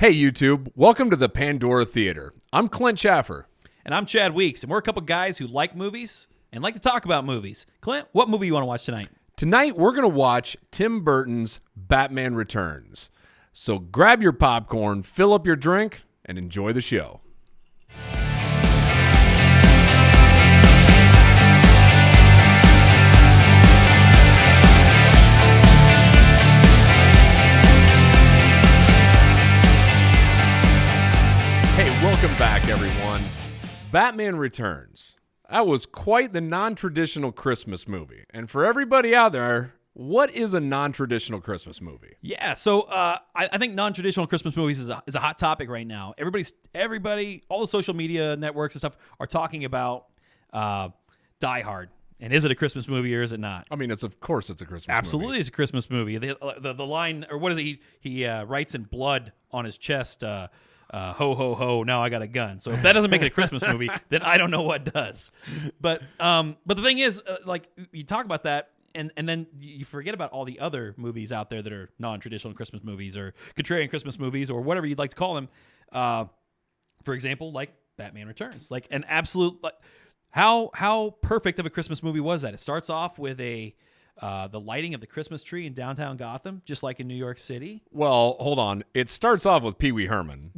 Hey YouTube, welcome to the Pandora Theater. I'm Clint Schaffer. And I'm Chad Weeks, and we're a couple guys who like movies and like to talk about movies. Clint, what movie you want to watch tonight? Tonight we're going to watch Tim Burton's Batman Returns. So grab your popcorn, fill up your drink, and enjoy the show. Hey, welcome back, everyone. Batman Returns. That was quite the non-traditional Christmas movie. And for everybody out there, what is a non-traditional Christmas movie? Yeah, so I think non-traditional Christmas movies is a hot topic right now. Everybody, all the social media networks and stuff are talking about Die Hard. And is it a Christmas movie or is it not? I mean, of course it's a Christmas Absolutely, movie. It's a Christmas movie. The line, or what is it? He writes in blood on his chest, ho, ho, ho, now I got a gun. So if that doesn't make it a Christmas movie, then I don't know what does. But the thing is, like, you talk about that, and then you forget about all the other movies out there that are non-traditional Christmas movies or contrarian Christmas movies or whatever you'd like to call them. For example, like Batman Returns. Like an absolute... How perfect of a Christmas movie was that? It starts off with the lighting of the Christmas tree in downtown Gotham, just like in New York City. Well, hold on. It starts off with Pee Wee Herman.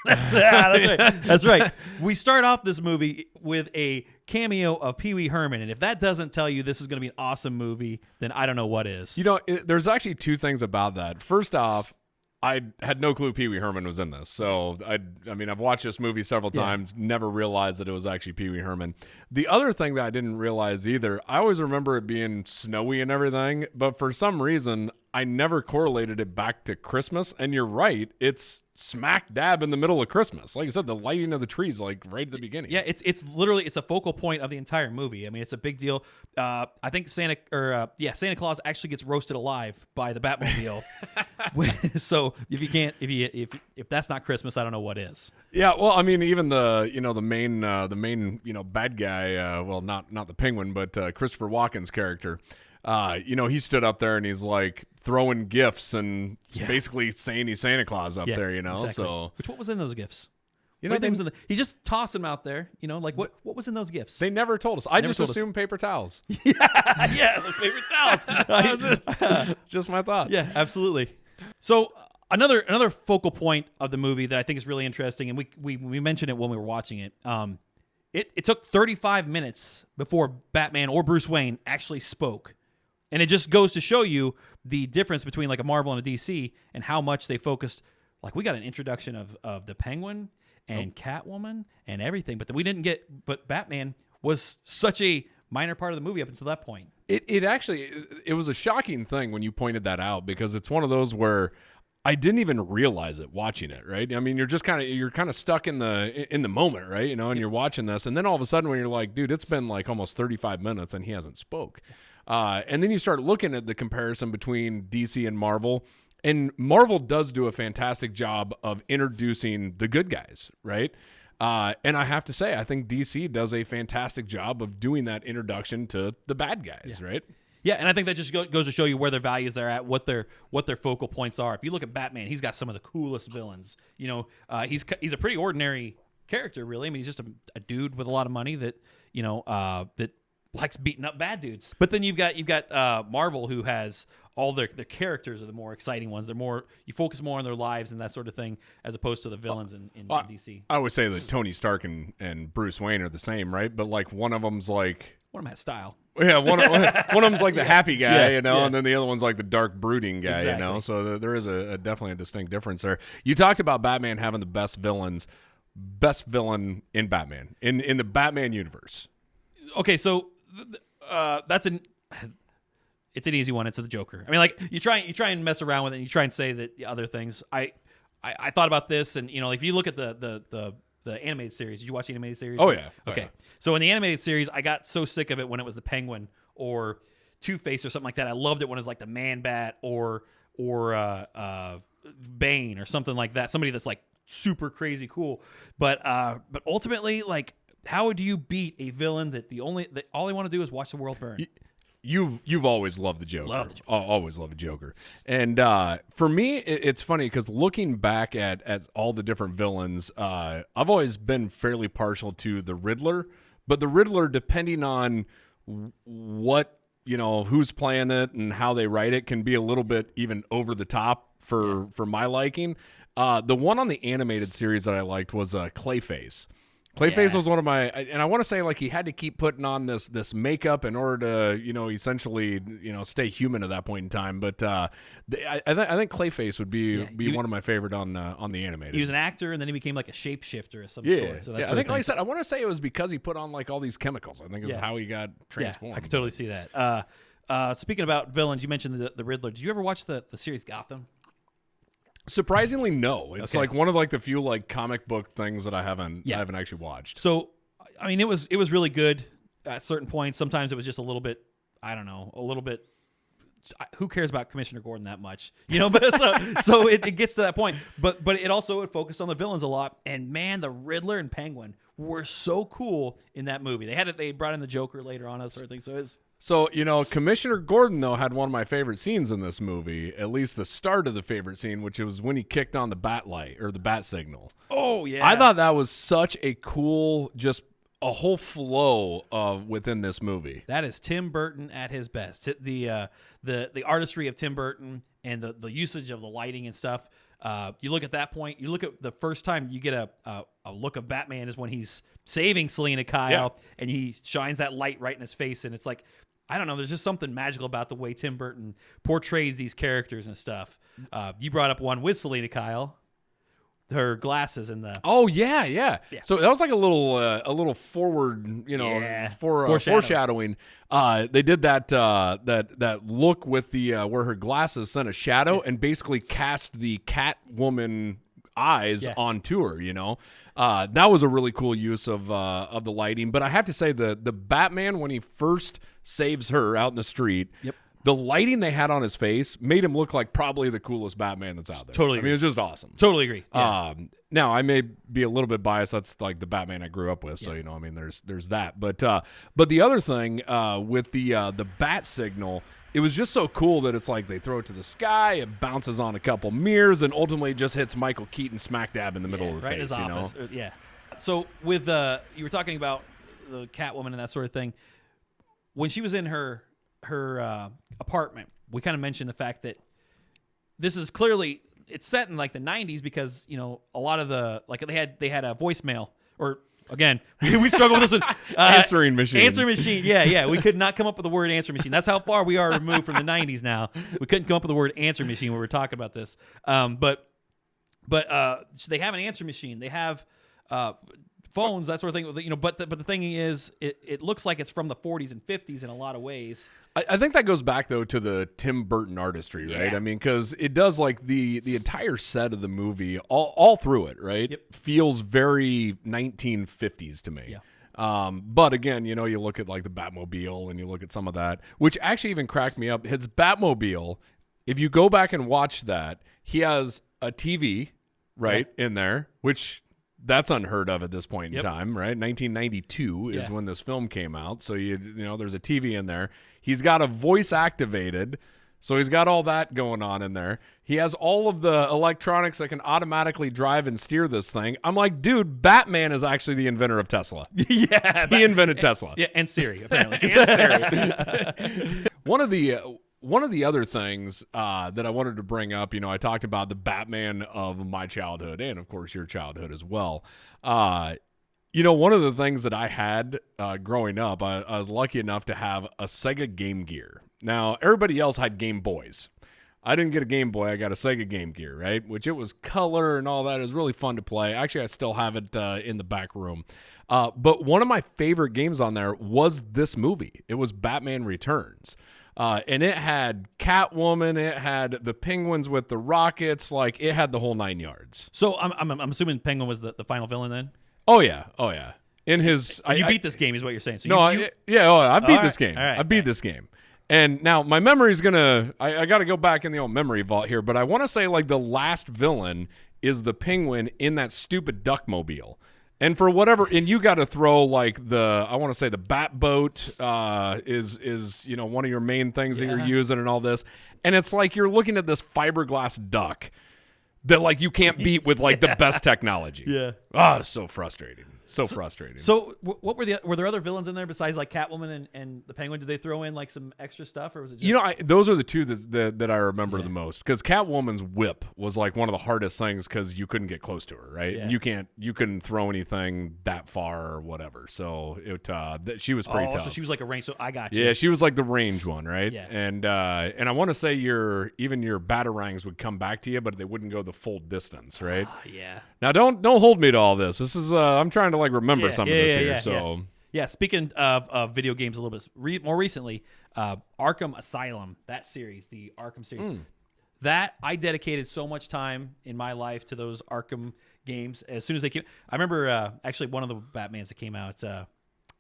That's right. That's right. We start off this movie with a cameo of Pee Wee Herman, and if that doesn't tell you this is going to be an awesome movie, then I don't know what is. You know, there's actually two things about that. First off, I had no clue Pee Wee Herman was in this. So, I mean, I've watched this movie several times, never realized that it was actually Pee Wee Herman. The other thing that I didn't realize either, I always remember it being snowy and everything, but for some reason, I never correlated it back to Christmas. And you're right, it's smack dab in the middle of Christmas. Like I said, the lighting of the trees, like right at the beginning. Yeah, it's literally a focal point of the entire movie. I mean, it's a big deal. I think Santa Claus actually gets roasted alive by the Batmobile. So if that's not Christmas, I don't know what is. Yeah, well, I mean, even the main bad guy, well, not the Penguin, but Christopher Walken's character. He stood up there and he's like throwing gifts and basically saying he's Santa Claus up there, Exactly. So what was in those gifts? He just tossed them out there, like what was in those gifts? They never told us. I just assumed paper towels. yeah, the paper towels. Just my thought. Yeah, absolutely. So another focal point of the movie that I think is really interesting, and we mentioned it when we were watching it. It took 35 minutes before Batman or Bruce Wayne actually spoke. And it just goes to show you the difference between like a Marvel and a DC and how much they focused. Like we got an introduction of the Penguin and Catwoman and everything, but Batman was such a minor part of the movie up until that point. It was a shocking thing when you pointed that out, because it's one of those where I didn't even realize it watching it, right? I mean, you're kind of stuck in the moment, right? And you're watching this, and then all of a sudden when you're like, dude, it's been like almost 35 minutes and he hasn't spoke. And then you start looking at the comparison between DC and Marvel, and Marvel does do a fantastic job of introducing the good guys, right? And I have to say, I think DC does a fantastic job of doing that introduction to the bad guys, right? Yeah, and I think that just goes to show you where their values are at, what their focal points are. If you look at Batman, he's got some of the coolest villains. He's a pretty ordinary character, really. I mean, he's just a dude with a lot of money that that likes beating up bad dudes. But then you've got Marvel, who has all their characters are the more exciting ones. You focus more on their lives and that sort of thing, as opposed to the villains in DC. I would say that Tony Stark and Bruce Wayne are the same, right? But like one of them's like, one of them has style. Yeah, one of them's like the happy guy, and then the other one's like the dark, brooding guy, Exactly. So there is definitely a distinct difference there. You talked about Batman having the best villain in Batman, in the Batman universe. Okay, so it's an easy one. It's the Joker. I mean, like you try and mess around with it, and you try and say that other things. I thought about this, and if you look at the animated series, did you watch the animated series? Oh yeah. Okay. So in the animated series, I got so sick of it when it was the Penguin or Two-Face or something like that. I loved it when it was like the Man-Bat or Bane or something like that. Somebody that's like super crazy cool. But ultimately, like, how do you beat a villain that all they want to do is watch the world burn? you've always loved the Joker. Always loved the Joker. And for me, it's funny because looking back at all the different villains, I've always been fairly partial to the Riddler. But the Riddler, depending on what, who's playing it and how they write it, can be a little bit even over the top for my liking. The one on the animated series that I liked was Clayface. Clayface was one of my, and I want to say like he had to keep putting on this makeup in order to, essentially, stay human at that point in time. But I think Clayface would be one of my favorite on the animated. He was an actor, and then he became like a shapeshifter of some sort. So that's I think, like I said, I want to say it was because he put on like all these chemicals. I think is how he got transformed. Yeah, I could totally see that. Speaking about villains, you mentioned the Riddler. Did you ever watch the series Gotham? Surprisingly, no. It's like one of like the few like comic book things that I haven't actually watched. So, I mean, it was really good at certain points. Sometimes it was just a little bit, I don't know, a little bit. Who cares about Commissioner Gordon that much, But so it gets to that point. But it focused on the villains a lot. And man, the Riddler and Penguin were so cool in that movie. They brought in the Joker later on, that sort of thing. So it's. So, Commissioner Gordon, though, had one of my favorite scenes in this movie, at least the start of the favorite scene, which was when he kicked on the bat light or the bat signal. Oh, yeah. I thought that was such a cool, just a whole flow within this movie. That is Tim Burton at his best. The artistry of Tim Burton and the usage of the lighting and stuff. You look at that point, you look at the first time you get a look of Batman is when he's saving Selina Kyle and he shines that light right in his face. And it's like, I don't know. There's just something magical about the way Tim Burton portrays these characters and stuff. You brought up one with Selina Kyle, her glasses and the. Oh yeah. So that was like a little forward, foreshadowing. They did that look with the where her glasses sent a shadow and basically cast the Catwoman eyes onto her. That was a really cool use of the lighting. But I have to say the Batman, when he first saves her out in the street, the lighting they had on his face made him look like probably the coolest Batman that's out there. Totally agree. I mean, it's just awesome. Totally agree. Yeah. Now I may be a little bit biased. That's like the Batman I grew up with. So, I mean, there's that. But the other thing with the bat signal, it was just so cool that it's like they throw it to the sky, it bounces on a couple mirrors, and ultimately just hits Michael Keaton smack dab in the middle of the right face. In his office. Yeah. So with you were talking about the Catwoman and that sort of thing. When she was in her apartment, we kind of mentioned the fact that this is clearly it's set in like the 90s because a lot of the like they had a voicemail or. Again, we struggle with this one. Answering machine. Answer machine. Yeah. We could not come up with the word answer machine. That's how far we are removed from the 90s now. We couldn't come up with the word answer machine when we were talking about this. But so they have an answer machine. They have phones, that sort of thing. But the thing is, it looks like it's from the 40s and 50s in a lot of ways. I think that goes back though to the Tim Burton artistry, right? I mean, because it does like the entire set of the movie, all through it, right? Feels very 1950s to me. Yeah. But again, you look at like the Batmobile and you look at some of that, which actually even cracked me up. His Batmobile, if you go back and watch that, he has a TV in there, which. That's unheard of at this point in time, right? 1992 is when this film came out. So, there's a TV in there. He's got a voice activated. So he's got all that going on in there. He has all of the electronics that can automatically drive and steer this thing. I'm like, dude, Batman is actually the inventor of Tesla. He invented Tesla. Yeah, and Siri, apparently. One of the other things that I wanted to bring up, I talked about the Batman of my childhood and, of course, your childhood as well. One of the things that I had growing up, I was lucky enough to have a Sega Game Gear. Now, everybody else had Game Boys. I didn't get a Game Boy. I got a Sega Game Gear, right? Which it was color and all that. It was really fun to play. Actually, I still have it in the back room. But one of my favorite games on there was this movie. It was Batman Returns. And it had Catwoman, it had the penguins with the rockets, like it had the whole 9 yards. So I'm assuming Penguin was the final villain then? Oh yeah. In his, you beat this game, is what you're saying. So I beat this game. I beat this game. And now my memory's gonna, I got to go back in the old memory vault here, but I want to say like the last villain is the penguin in that stupid Duckmobile. And for whatever, and you got to throw like I want to say the bat boat is one of your main things that you're using and all this. And it's like you're looking at this fiberglass duck that like you can't beat with like the best technology. Yeah. Oh, so frustrating. So frustrating. So what were there other villains in there besides like Catwoman and the Penguin? Did they throw in like some extra stuff, or was it just... those are the two that I remember the most, because Catwoman's whip was like one of the hardest things because you couldn't get close to her, right? Yeah. You couldn't throw anything that far or whatever. So she was pretty tough. So she was like a range. So I got you. Yeah, she was like the range one, right? Yeah. And I want to say your batarangs would come back to you, but they wouldn't go the full distance, right? Yeah. Now don't hold me to all this. This is I'm trying to like remember some of this here. So yeah. Speaking of video games, a little bit more recently, Arkham Asylum, that series, the Arkham series, that I dedicated so much time in my life to those Arkham games. As soon as they came, I remember actually one of the Batmans that came out. I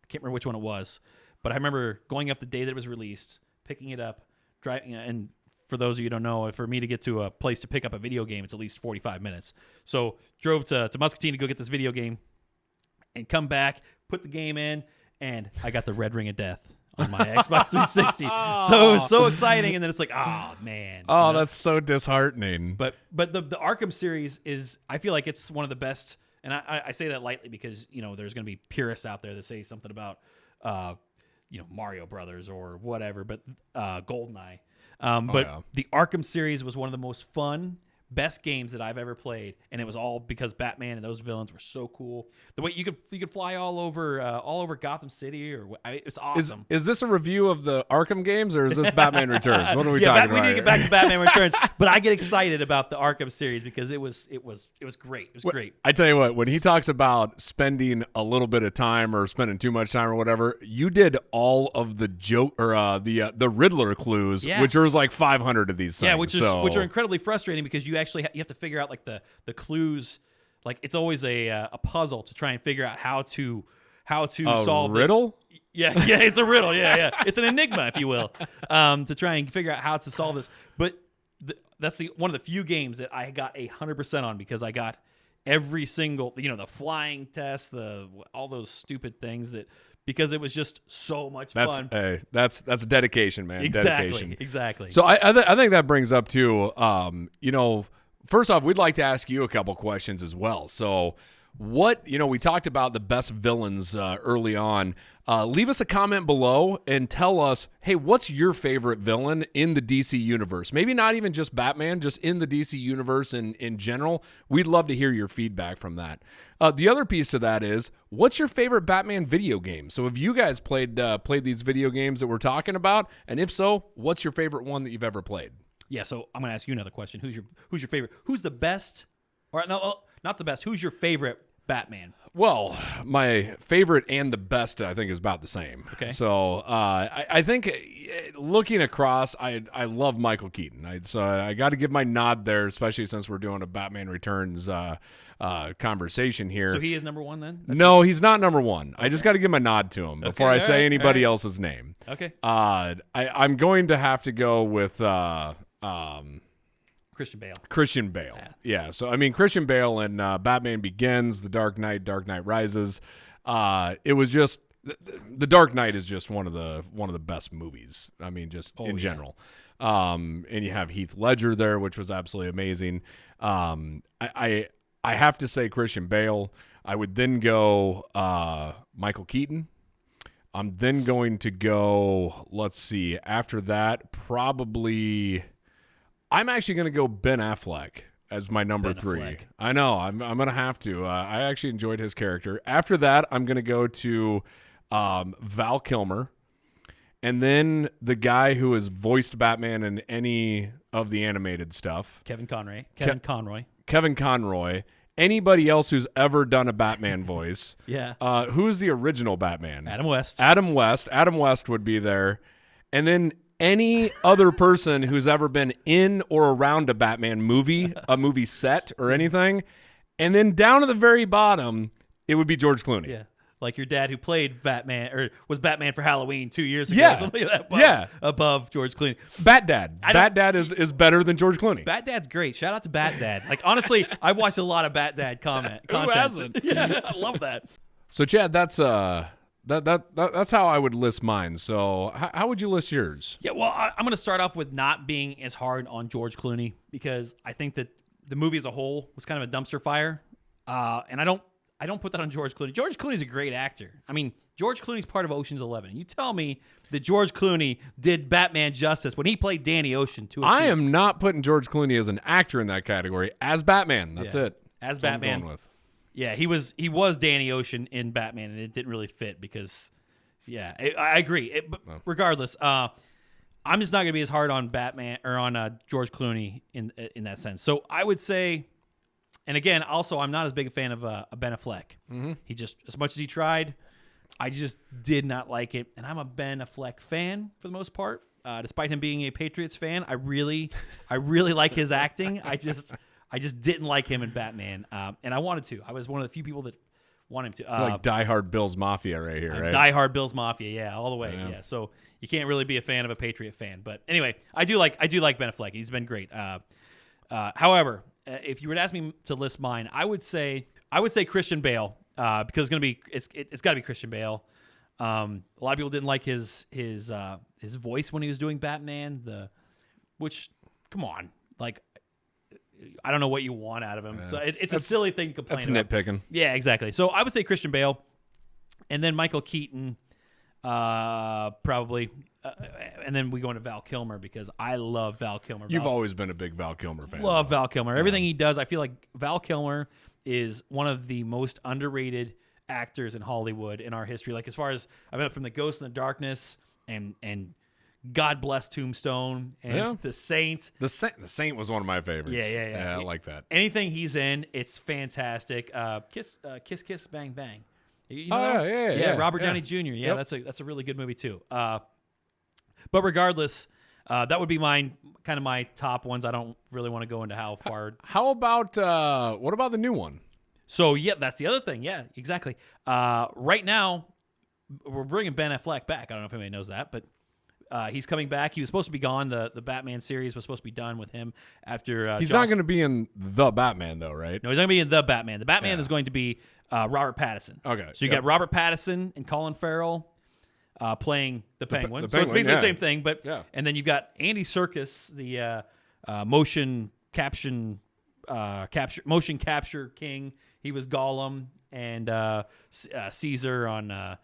can't remember which one it was, but I remember going up the day that it was released, picking it up, driving, and for those of you who don't know, for me to get to a place to pick up a video game, it's at least 45 minutes. So drove to Muscatine to go get this video game and come back, put the game in, and I got the Red Ring of Death on my Xbox 360. So it was so exciting, and then it's like, oh, man. Oh, that's so disheartening. But the Arkham series is, I feel like it's one of the best, and I say that lightly because, there's going to be purists out there that say something about, Mario Brothers or whatever, but GoldenEye. The Arkham series was one of the most fun, best games that I've ever played, and it was all because Batman and those villains were so cool. The way you could fly all over Gotham City, it's awesome. Is this a review of the Arkham games, or is this Batman Returns? What are we talking about? We need to get back to Batman Returns, but I get excited about the Arkham series because it was great. It was great. I tell you what, when he talks about spending a little bit of time or spending too much time or whatever, you did all of the joke or the Riddler clues, which was like 500 of these things. Yeah, which are incredibly frustrating because you have to figure out like the clues. Like it's always a puzzle to try and figure out how to solve riddle. This. Yeah, it's a riddle. Yeah, it's an enigma, if you will, to try and figure out how to solve this. But that's one of the few games that I got 100% on because I got every single, the flying test, all those stupid things because it was just so much fun. That's dedication, man. Exactly. So I think that brings up too. First off, we'd like to ask you a couple questions as well. So, we talked about the best villains early on. Leave us a comment below and tell us, hey, what's your favorite villain in the DC universe? Maybe not even just Batman, just in the DC universe in general. We'd love to hear your feedback from that. The other piece to that is, what's your favorite Batman video game? So have you guys played these video games that we're talking about? And if so, what's your favorite one that you've ever played? Yeah, so I'm going to ask you another question. Who's your favorite? Who's the best? Or no, not the best. Who's your favorite Batman? Well, my favorite and the best, I think, is about the same. Okay. So I think looking across, I love Michael Keaton. So I got to give my nod there, especially since we're doing a Batman Returns conversation here. So he is number one then? No, he's not number one. Okay. I just got to give my nod to him before I say anybody else's name. Okay. I'm going to have to go with Christian Bale. Yeah. So I mean, Christian Bale in Batman Begins, The Dark Knight, Dark Knight Rises. It was just The Dark Knight is just one of the best movies. I mean, just in general. And you have Heath Ledger there, which was absolutely amazing. I have to say Christian Bale. I would then go Michael Keaton. I'm then going to go, let's see, after that, probably, I'm actually going to go Ben Affleck as my number 3. Affleck. I know, I'm going to have to. I actually enjoyed his character. After that, I'm going to go to Val Kilmer. And then the guy who has voiced Batman in any of the animated stuff. Kevin Conroy. Kevin Conroy. Anybody else who's ever done a Batman voice. Yeah. Who's the original Batman? Adam West. Adam West would be there. And then any other person who's ever been in or around a Batman movie, a movie set or anything. And then down to the very bottom, it would be George Clooney. Yeah. like your dad who played Batman or was Batman for Halloween 2 years ago. Yeah. Or something like that. Above George Clooney. Bat Dad. Bat Dad is better than George Clooney. Bat Dad's great. Shout out to Bat Dad. Like, honestly, I've watched a lot of Bat Dad content. Who hasn't? Yeah, I love that. So Chad, that's how I would list mine. So how would you list yours? Yeah, well, I'm going to start off with not being as hard on George Clooney because I think that the movie as a whole was kind of a dumpster fire, and I don't put that on George Clooney. George Clooney's a great actor. I mean, George Clooney's part of Ocean's 11. You tell me that George Clooney did Batman justice when he played Danny Ocean to a I T. am not putting George Clooney as an actor in that category. As Batman, that's it. As That's what I'm Batman. going with. Yeah, he was Danny Ocean in Batman, and it didn't really fit because, I agree. But regardless, I'm just not going to be as hard on Batman or on George Clooney in that sense. So I would say, and again, also I'm not as big a fan of Ben Affleck. Mm-hmm. He just, as much as he tried, I just did not like it, and I'm a Ben Affleck fan for the most part. Despite him being a Patriots fan, I really like his acting. I just didn't like him in Batman, and I wanted to. I was one of the few people that want him to. Like Die Hard Bill's Mafia right here, right? Die Hard Bill's Mafia, all the way, yeah. So you can't really be a fan of a Patriot fan, but anyway, I do like Ben Affleck. He's been great. However, if you were to ask me to list mine, I would say Christian Bale because it's got to be Christian Bale. A lot of people didn't like his voice when he was doing Batman. Which, come on, like. I don't know what you want out of him. So it's a silly thing to complain about. That's nitpicking. Yeah, exactly. So I would say Christian Bale, and then Michael Keaton, probably, and then we go into Val Kilmer because I love Val Kilmer. You've always been a big Val Kilmer fan. Love Val Kilmer. Everything he does, I feel like Val Kilmer is one of the most underrated actors in Hollywood in our history. Like as far as I mean, from The Ghost in the Darkness and God Bless Tombstone and The Saint. The Saint was one of my favorites. Yeah. I like that. Anything he's in, it's fantastic. Kiss, Kiss, Bang, Bang. You know yeah. Robert Downey Jr. Yeah, that's a really good movie too. But regardless, that would be my top ones. I don't really want to go into how far. How about what about the new one? So yeah, that's the other thing. Yeah, exactly. Right now, we're bringing Ben Affleck back. I don't know if anybody knows that, but. He's coming back. He was supposed to be gone. The Batman series was supposed to be done with him after. He's not going to be in the Batman though, right? No, he's not going to be in the Batman. The Batman is going to be Robert Pattinson. Okay. So you got Robert Pattinson and Colin Farrell playing the Penguin. So it's Penguin, basically the same thing, but and then you've got Andy Serkis, the motion capture king. He was Gollum and Caesar on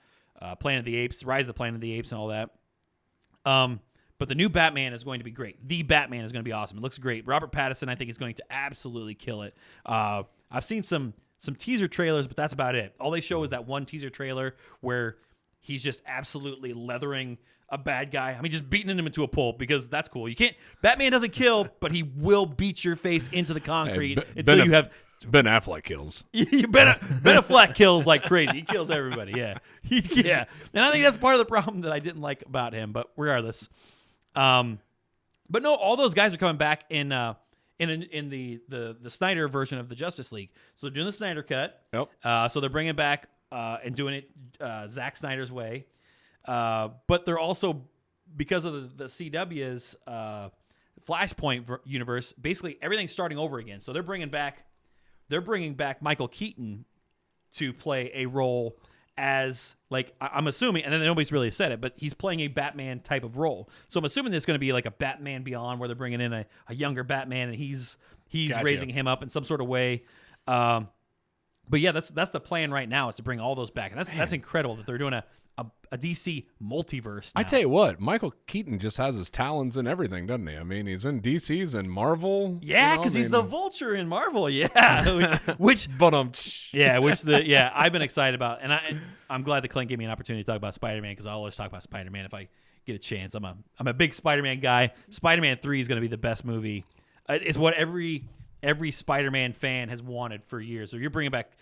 Planet of the Apes, Rise of the Planet of the Apes, and all that. But the new Batman is going to be great. The Batman is going to be awesome. It looks great. Robert Pattinson, I think, is going to absolutely kill it. I've seen some teaser trailers, but that's about it. All they show is that one teaser trailer where he's just absolutely leathering a bad guy. I mean, just beating him into a pulp because that's cool. Batman doesn't kill, but he will beat your face into the concrete until you have. Ben Affleck kills. Ben Affleck kills like crazy. He kills everybody. Yeah. And I think that's part of the problem that I didn't like about him. But regardless, but no, all those guys are coming back in the Snyder version of the Justice League. So they're doing the Snyder cut. Yep. So they're bringing back and doing it Zack Snyder's way. But they're also because of the CW's Flashpoint universe. Basically, everything's starting over again. So they're bringing back Michael Keaton to play a role as, like, I'm assuming, and then nobody's really said it, but he's playing a Batman type of role. So I'm assuming there's going to be like a Batman Beyond where they're bringing in a younger Batman and he's gotcha. Raising him up in some sort of way. But yeah, that's the plan right now is to bring all those back. And that's incredible that they're doing a DC multiverse now. I tell you what, Michael Keaton just has his talons in everything, doesn't he? I mean, he's in DC's and Marvel. Yeah, because he's the Vulture in Marvel. Yeah, which I've been excited about, and I'm glad that Clint gave me an opportunity to talk about Spider-Man because I always talk about Spider-Man if I get a chance. I'm a big Spider-Man guy. Spider-Man 3 is going to be the best movie. It's what every Spider-Man fan has wanted for years. So you're bringing back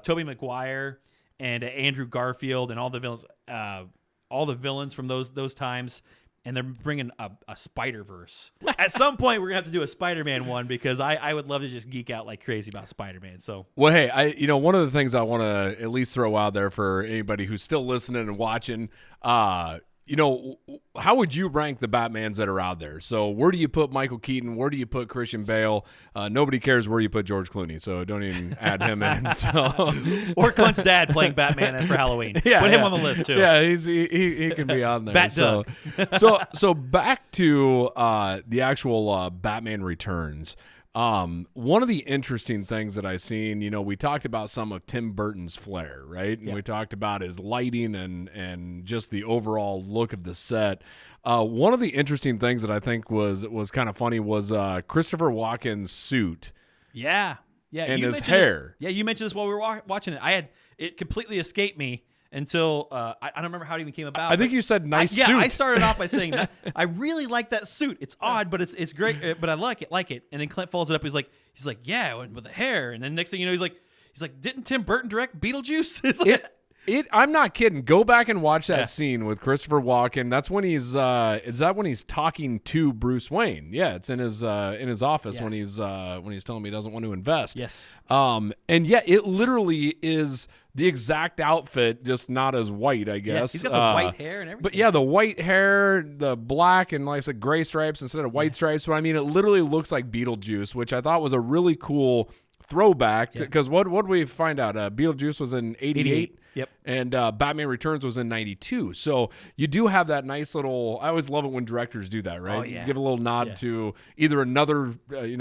Tobey Maguire and Andrew Garfield and all the villains from those times, and they're bringing a Spider-Verse. At some point, we're gonna have to do a Spider-Man one because I would love to just geek out like crazy about Spider-Man. So, well, hey, one of the things I want to at least throw out there for anybody who's still listening and watching, how would you rank the Batmans that are out there? So where do you put Michael Keaton? Where do you put Christian Bale? Nobody cares where you put George Clooney, so don't even add him in. So. Or Clint's dad playing Batman for Halloween. Put him on the list too. Yeah, he can be on there. Bat Doug. So back to the actual Batman Returns. One of the interesting things that I seen, we talked about some of Tim Burton's flair, right? And we talked about his lighting and just the overall look of the set. One of the interesting things that I think was kind of funny was Christopher Walken's suit. Yeah. And his hair. You mentioned this while we were watching it. It completely escaped me until I don't remember how it even came about. I think you said nice suit. I started off by saying that I really like that suit. It's odd, but it's great. But I like it. And then Clint follows it up. He's like, yeah, with the hair. And then next thing you know, he's like, didn't Tim Burton direct Beetlejuice? It's like, I'm not kidding. Go back and watch that scene with Christopher Walken. That's when he's is that when he's talking to Bruce Wayne? Yeah, it's in his office when he's telling him he doesn't want to invest. Yes. And it literally is the exact outfit, just not as white, I guess. Yeah, he's got the white hair and everything. But yeah, the white hair, the black, and like I said, gray stripes instead of white stripes. But I mean, it literally looks like Beetlejuice, which I thought was a really cool throwback. Because what did we find out? Beetlejuice was in 88. Yep. And Batman Returns was in 92. So you do have that nice little, I always love it when directors do that, right? Oh, yeah. Give a little nod to either another,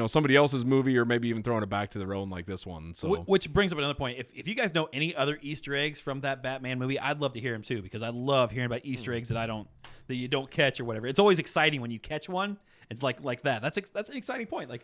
somebody else's movie or maybe even throwing it back to their own like this one. So which brings up another point. If you guys know any other Easter eggs from that Batman movie, I'd love to hear them too, because I love hearing about Easter eggs that you don't catch or whatever. It's always exciting when you catch one. It's like that. That's an exciting point. Like,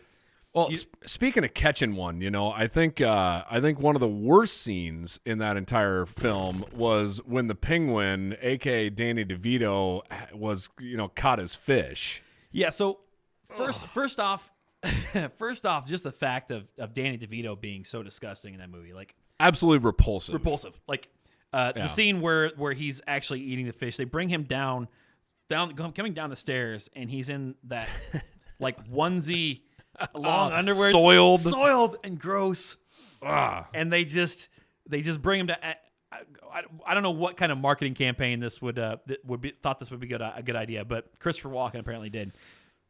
well, speaking of catching one, I think one of the worst scenes in that entire film was when the Penguin, aka Danny DeVito, was caught as fish. Yeah. So first off, just the fact of Danny DeVito being so disgusting in that movie, like absolutely repulsive. Like the scene where he's actually eating the fish. They bring him down, coming down the stairs, and he's in that like onesie. Long underwear, soiled and gross, and they just bring him to. I don't know what kind of marketing campaign this thought this would be a good idea, but Christopher Walken apparently did.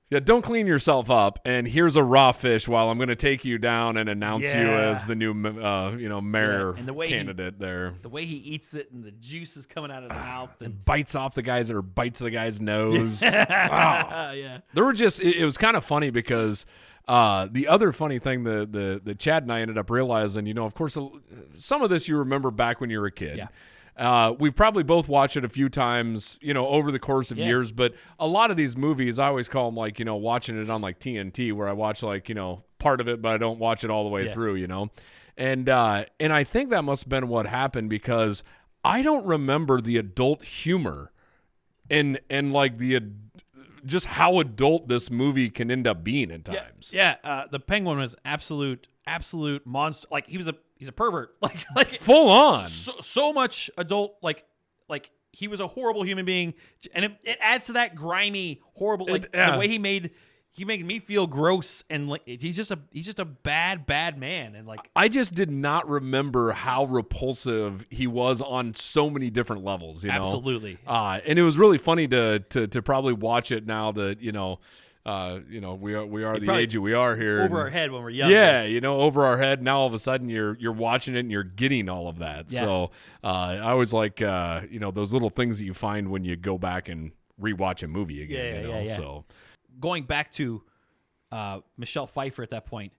Yeah, don't clean yourself up, and here's a raw fish while I'm going to take you down and announce you as the new mayor candidate there. The way he eats it and the juice is coming out of his mouth and bites off the guy's or bites the guy's nose. Yeah. There were just it was kind of funny because the other funny thing the Chad and I ended up realizing, of course, some of this you remember back when you were a kid. Yeah. We've probably both watched it a few times, over the course of years, but a lot of these movies, I always call them like, watching it on like TNT, where I watch like, part of it, but I don't watch it all the way through, and I think that must have been what happened, because I don't remember the adult humor and like just how adult this movie can end up being at times. Yeah. The Penguin was absolute monster. Like he's a pervert. Like full on. So much adult. Like he was a horrible human being, and it adds to that grimy, horrible. Like the way he made me feel gross, and like he's just a bad man, and like I just did not remember how repulsive he was on so many different levels. Absolutely. And it was really funny to probably watch it now that we are the age we are here. Over our head when we're young. Yeah, over our head. Now all of a sudden you're watching it and you're getting all of that. Yeah. So I always like those little things that you find when you go back and rewatch a movie again. Yeah. So going back to Michelle Pfeiffer at that point,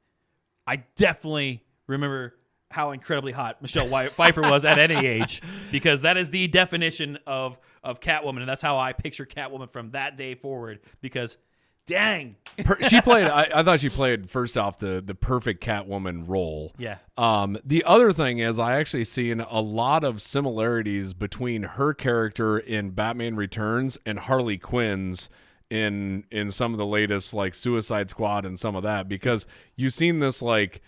I definitely remember how incredibly hot Michelle Pfeiffer was at any age, because that is the definition of Catwoman, and that's how I picture Catwoman from that day forward, because dang. She played, I thought she played, first off, the perfect Catwoman role. Yeah. The other thing is I actually seen a lot of similarities between her character in Batman Returns and Harley Quinn's in some of the latest, like Suicide Squad and some of that, because you've seen this like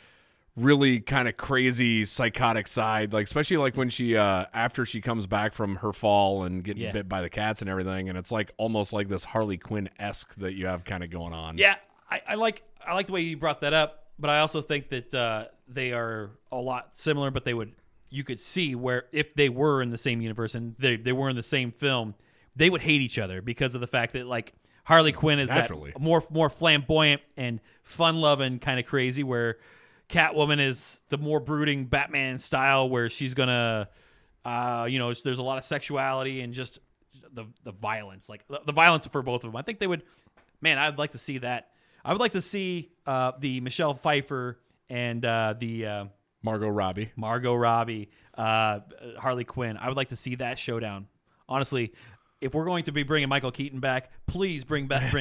really kind of crazy psychotic side, like especially like when she after she comes back from her fall and getting bit by the cats and everything, and it's like almost like this Harley Quinn-esque that you have kind of going on. Yeah, I like the way you brought that up, but I also think that they are a lot similar, but you could see where if they were in the same universe and they were in the same film, they would hate each other because of the fact that like Harley Quinn is Naturally. that more flamboyant and fun-loving kind of crazy, where Catwoman is the more brooding Batman style, where she's gonna, there's a lot of sexuality and just the violence, like the violence for both of them. I think they would, man, I'd like to see that. I would like to see the Michelle Pfeiffer and the Margot Robbie, Harley Quinn. I would like to see that showdown. Honestly, if we're going to be bringing Michael Keaton back, please bring back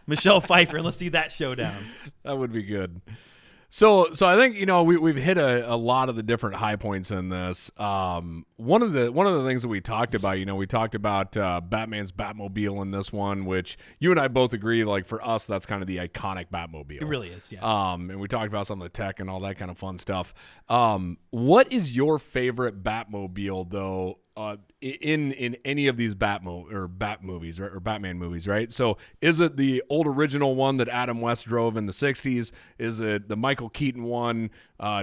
Michelle Pfeiffer and let's see that showdown. That would be good. So I think we've hit a lot of the different high points in this. One of the things that we talked about, we talked about Batman's Batmobile in this one, which you and I both agree, like for us, that's kind of the iconic Batmobile. It really is, yeah. And we talked about some of the tech and all that kind of fun stuff. What is your favorite Batmobile though? In any of these Bat movies or Batman movies, right? So is it the old original one that Adam West drove in the 60s? Is it the Michael Keaton one?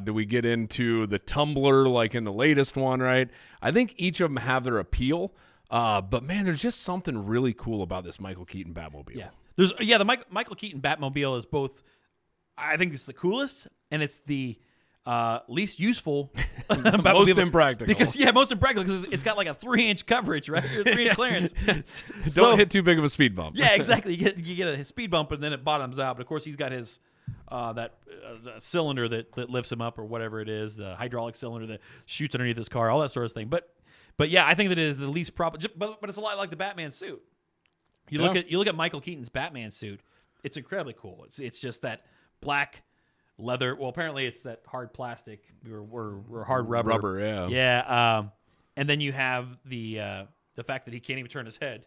Do we get into the Tumbler like in the latest one, right? I think each of them have their appeal, but man, there's just something really cool about this Michael Keaton Batmobile. Yeah, the Michael Keaton Batmobile is both, I think it's the coolest and it's the least useful, most impractical. Most impractical because it's got like a 3-inch coverage, right? Or 3-inch clearance. Don't hit too big of a speed bump. Yeah, exactly. You get a speed bump and then it bottoms out. But of course, he's got his that cylinder that lifts him up or whatever it is, the hydraulic cylinder that shoots underneath his car, all that sort of thing. But yeah, I think that it is the least proper. But it's a lot like the Batman suit. You look at Michael Keaton's Batman suit. It's incredibly cool. It's just that black leather. Well, apparently it's that hard plastic or hard rubber. Rubber, yeah. Yeah. And then you have the fact that he can't even turn his head.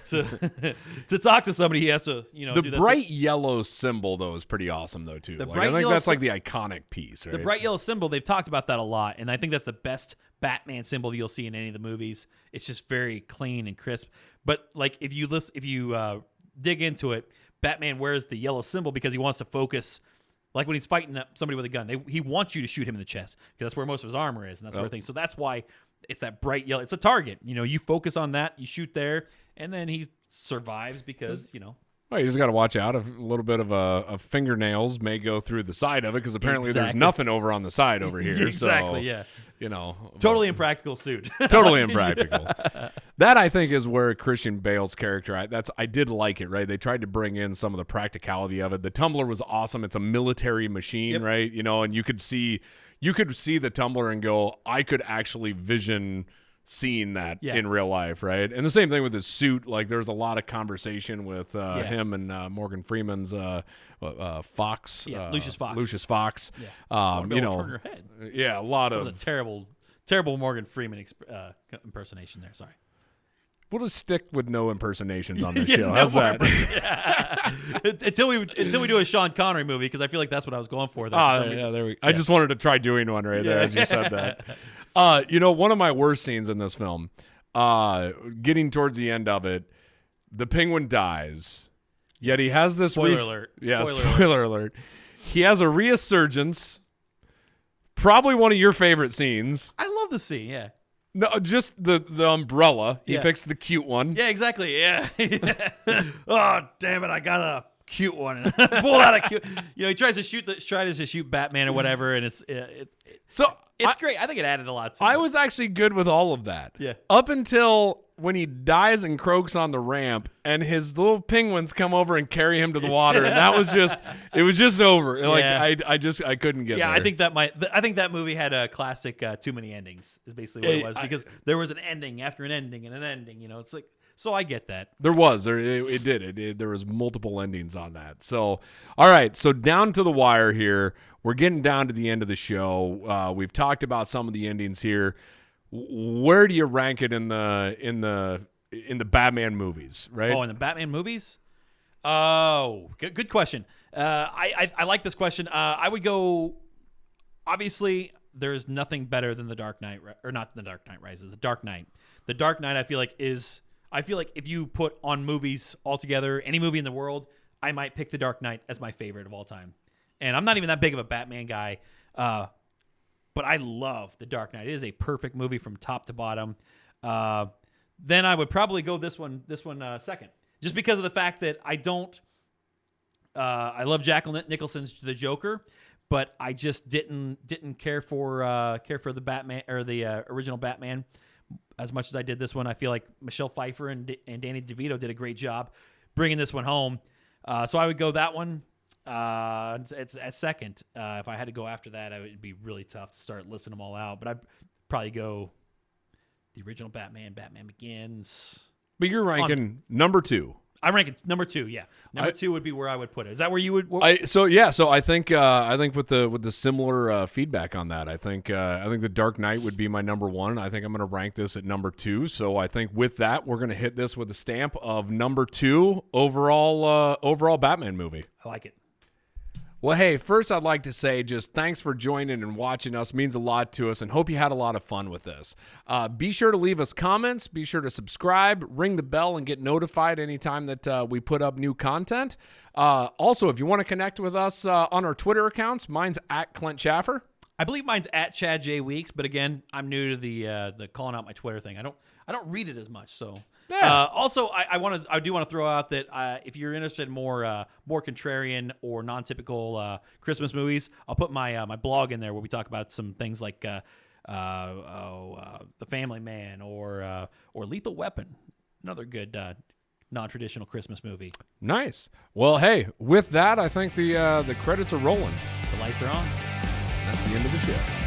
To talk to somebody, he has to, the do bright yellow symbol though is pretty awesome though too. I think that's like the iconic piece, right? The bright yellow symbol, they've talked about that a lot, and I think that's the best Batman symbol you'll see in any of the movies. It's just very clean and crisp. But like if you dig into it, Batman wears the yellow symbol because he wants to focus. Like when he's fighting somebody with a gun, he wants you to shoot him in the chest because that's where most of his armor is and that sort of thing. So that's why it's that bright yellow. It's a target. You focus on that, you shoot there, and then he survives because, Well, you just got to watch out. A little bit of fingernails may go through the side of it because apparently there's nothing over on the side over here. Exactly, yeah. Totally impractical suit. Totally impractical. That I think is where Christian Bale's character, I did like it, right? They tried to bring in some of the practicality of it. The Tumbler was awesome. It's a military machine, right? And you could see the Tumbler and go, I could actually vision seeing that in real life, right? And the same thing with his suit. Like there's a lot of conversation with him and Morgan Freeman's Fox, Lucius Fox. Lucius Fox. Yeah. Turn your head. Yeah, a lot that of. was a terrible Morgan Freeman impersonation there. Sorry. We'll just stick with no impersonations on this show. How's that? Until we do a Sean Connery movie, because I feel like that's what I was going for. There I just wanted to try doing one right there as you said that. One of my worst scenes in this film, getting towards the end of it, the Penguin dies. Yet he has this spoiler alert. Yeah, spoiler alert. He has a resurgence. Probably one of your favorite scenes. I love the scene. Yeah. No, just the umbrella. He picks the cute one. Yeah, exactly. Yeah. Oh, damn it! I got a cute one. Pull out a cute. He tries to shoot Batman or whatever, and it's great. I think it added a lot to it. I was actually good with all of that. Yeah. Up until when he dies and croaks on the ramp, and his little penguins come over and carry him to the water, and that was just over. Like I couldn't get there. I think that movie had a classic too many endings. Is basically what it was, because there was an ending after an ending and an ending. It's like. So I get that. There was. It did. There was multiple endings on that. So, all right. So down to the wire here. We're getting down to the end of the show. We've talked about some of the endings here. Where do you rank it in the Batman movies? Right. Oh, in the Batman movies. Oh, good question. I like this question. I would go obviously, there's nothing better than The Dark Knight, or not The Dark Knight Rises, The Dark Knight. The Dark Knight, I feel like if you put on movies altogether, any movie in the world, I might pick The Dark Knight as my favorite of all time. And I'm not even that big of a Batman guy, but I love The Dark Knight. It is a perfect movie from top to bottom. Then I would probably go this one second, just because of the fact that I don't. I love Jack Nicholson's The Joker, but I just didn't care for the Batman or the original Batman as much as I did this one. I feel like Michelle Pfeiffer and Danny DeVito did a great job bringing this one home. So I would go that one. It's at second. If I had to go after that, it would be really tough to start listing them all out. But I'd probably go the original Batman, Batman Begins. But you're ranking number 2. I'm ranking number 2. Yeah, number 2 would be where I would put it. Is that where you would? So I think with the similar feedback on that, I think the Dark Knight would be my number 1. I think I'm going to rank this at number 2. So I think with that, we're going to hit this with a stamp of number 2 overall Batman movie. I like it. Well, hey, first I'd like to say just thanks for joining and watching us. It means a lot to us, and hope you had a lot of fun with this. Be sure to leave us comments. Be sure to subscribe, ring the bell, and get notified anytime that we put up new content. Also, if you want to connect with us on our Twitter accounts, mine's at Clint Schaffer. I believe mine's at Chad J. Weeks, but again, I'm new to the calling out my Twitter thing. I don't read it as much, so. Yeah. Also, I do want to throw out that if you're interested in more contrarian or non-typical Christmas movies, I'll put my my blog in there where we talk about some things like The Family Man or Lethal Weapon, another good non-traditional Christmas movie. Nice. Well, hey, with that, I think the credits are rolling. The lights are on. That's the end of the show.